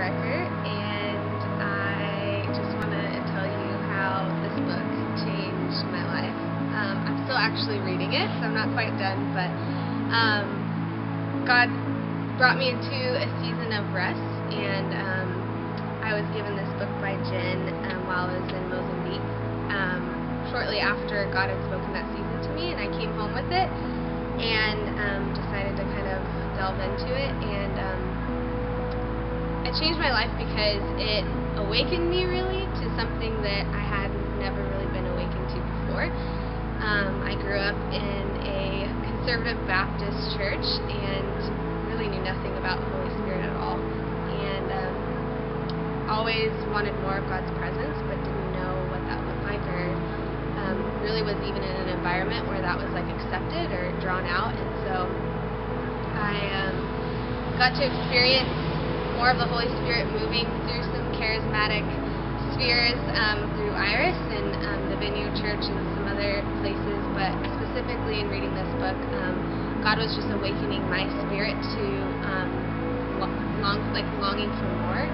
Erkenbrecher, and I just want to tell you how this book changed my life. I'm still actually reading it, so I'm not quite done, but God brought me into a season of rest, and I was given this book by Jen while I was in Mozambique, shortly after God had spoken that season to me, and I came home with it, and decided to kind of delve into it, and it changed my life because it awakened me really to something that I had never really been awakened to before. I grew up in a conservative Baptist church and really knew nothing about the Holy Spirit at all, and always wanted more of God's presence but didn't know what that looked like, or really was even in an environment where that was like accepted or drawn out. And so I got to experience more of the Holy Spirit moving through some charismatic spheres through Iris and the Venue Church and some other places, but specifically in reading this book, God was just awakening my spirit to longing for more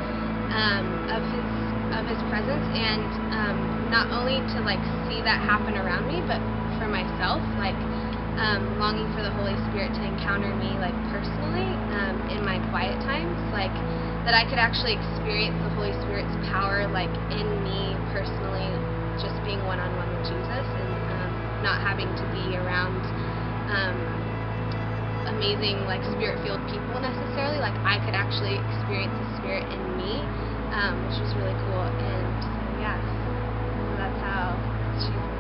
of His presence, and not only to see that happen around me, but for myself, longing for the Holy Spirit to encounter me personally in my quiet times, that I could actually experience the Holy Spirit's power in me personally, just being one-on-one with Jesus, and not having to be around amazing Spirit-filled people necessarily. I could actually experience the Spirit in me, which was really cool. And so yeah, so that's how it's changed.